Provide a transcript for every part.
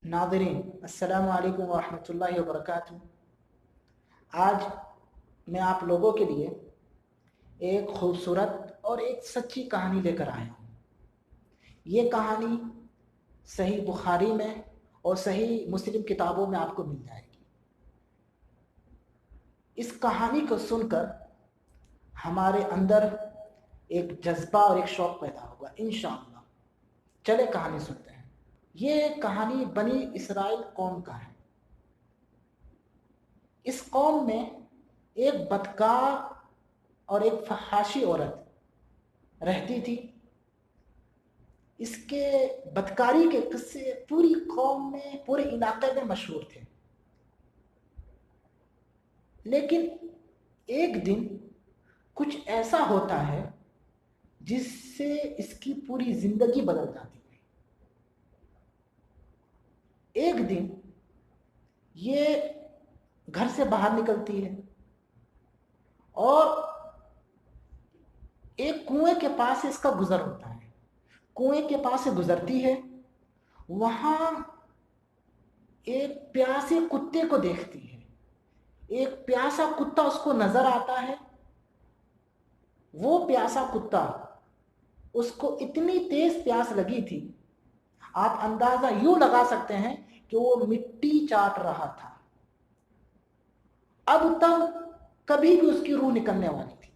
नाज़रीन अस्सलामु अलैकुम व रहमतुल्लाहि व बरकातुहू। आज मैं आप लोगों के लिए एक खूबसूरत और एक सच्ची कहानी लेकर आया हूँ। ये कहानी सही बुखारी में और सही मुस्लिम किताबों में आपको मिल जाएगी। इस कहानी को सुनकर हमारे अंदर एक जज्बा और एक शौक़ पैदा होगा इंशाअल्लाह। चले कहानी सुनते हैं। ये कहानी बनी इसराइल कौम का है। इस कौम में एक बदकार और एक फहाशी औरत रहती थी। इसके बदकारी के किस्से पूरी कौम में, पूरे इलाके में मशहूर थे। लेकिन एक दिन कुछ ऐसा होता है जिससे इसकी पूरी जिंदगी बदल जाती है। एक दिन ये घर से बाहर निकलती है और एक कुएं के पास से इसका गुजर होता है। कुएं के पास से गुजरती है, वहां एक प्यासे कुत्ते को देखती है। एक प्यासा कुत्ता उसको नजर आता है। वो प्यासा कुत्ता, उसको इतनी तेज प्यास लगी थी, आप अंदाजा यूं लगा सकते हैं कि वो मिट्टी चाट रहा था। अब तक कभी भी उसकी रूह निकलने वाली थी।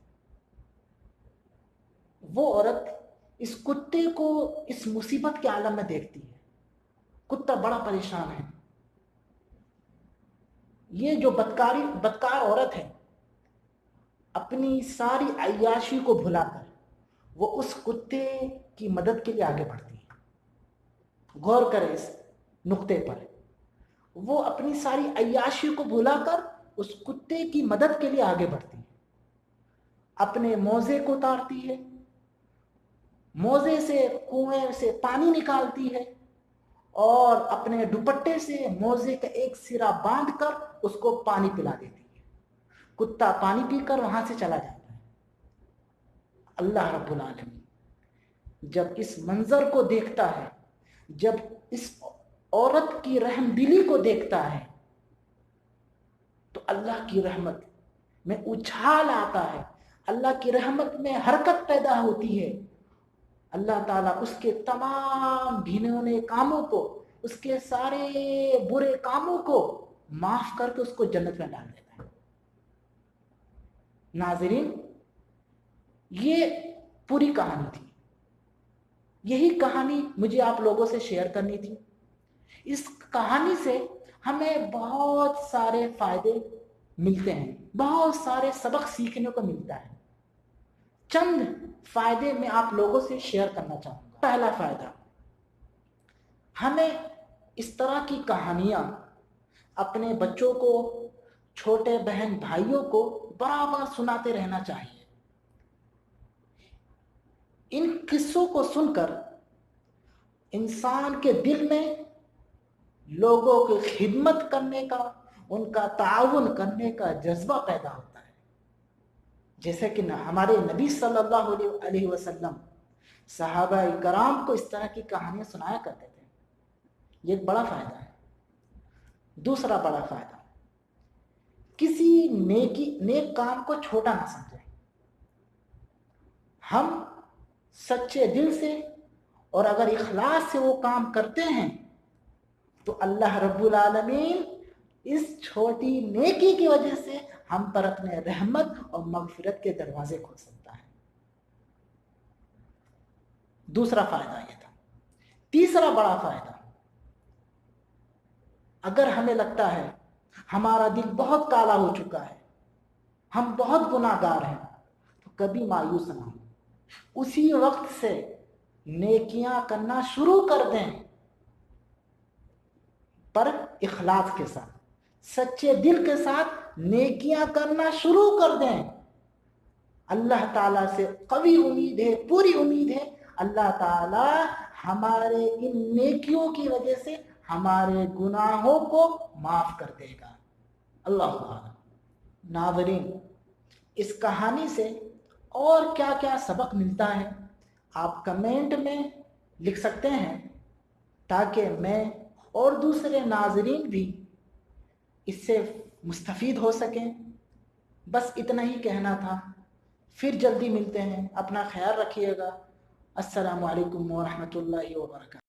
वो औरत इस कुत्ते को इस मुसीबत के आलम में देखती है। कुत्ता बड़ा परेशान है। ये जो बदकार औरत है, अपनी सारी अय्याशी को भुलाकर वो उस कुत्ते की मदद के लिए आगे बढ़ती है। गौर करें इस नुक्ते पर। वो अपनी सारी अय्याशी को भुलाकर उस कुत्ते की मदद के लिए आगे बढ़ती है। अपने मोजे को उतारती है, मोजे से कुएं से पानी निकालती है और अपने दुपट्टे से मोजे का एक सिरा बांधकर उसको पानी पिला देती है। कुत्ता पानी पीकर वहां से चला जाता है। अल्लाह रब्बुल आलमीन जब इस मंजर को देखता है, जब इस औरत की रहमदिली को देखता है, तो अल्लाह की रहमत में उछाल आता है। अल्लाह की रहमत में हरकत पैदा होती है। अल्लाह ताला उसके तमाम घिनौने कामों को, उसके सारे बुरे कामों को माफ करके उसको जन्नत में डाल देता है। नाज़रीन, ये पूरी कहानी थी। यही कहानी मुझे आप लोगों से शेयर करनी थी। इस कहानी से हमें बहुत सारे फायदे मिलते हैं, बहुत सारे सबक सीखने को मिलता है। चंद फायदे मैं आप लोगों से शेयर करना चाहूंगा। पहला फायदा, हमें इस तरह की कहानियां अपने बच्चों को, छोटे बहन भाइयों को बराबर सुनाते रहना चाहिए। इन किस्सों को सुनकर इंसान के दिल में लोगों की खिदमत करने का, उनका ताउन करने का जज्बा पैदा होता है। जैसे कि हमारे नबी सल्लल्लाहु अलैहि वसल्लम सहाबा इकराम को इस तरह की कहानियां सुनाया करते थे। ये एक बड़ा फायदा है। दूसरा बड़ा फायदा, किसी नेक काम को छोटा ना समझें। हम सच्चे दिल से और अगर इखलास से वो काम करते हैं तो अल्लाह रब्बुल आलमीन इस छोटी नेकी की वजह से हम पर अपने रहमत और मगफिरत के दरवाजे खोल सकता है। दूसरा फायदा यह था। तीसरा बड़ा फायदा, अगर हमें लगता है हमारा दिल बहुत काला हो चुका है, हम बहुत गुनाहगार हैं, तो कभी मायूस ना हो। उसी वक्त से नेकियां करना शुरू कर दें, पर इखलास के साथ, सच्चे दिल के साथ नेकियां करना शुरू कर दें। अल्लाह ताला से कवी उम्मीद है, पूरी उम्मीद है, अल्लाह ताला हमारे इन नेकियों की वजह से हमारे गुनाहों को माफ कर देगा। अल्लाह ताला। नाज़रीन, इस कहानी से और क्या क्या सबक मिलता है आप कमेंट में लिख सकते हैं, ताकि मैं اور دوسرے ناظرین بھی اس سے مستفید ہو سکیں۔ بس اتنا ہی کہنا تھا، پھر جلدی ملتے ہیں، اپنا خیال رکھیے گا۔ السلام علیکم ورحمۃ اللہ وبرکاتہ۔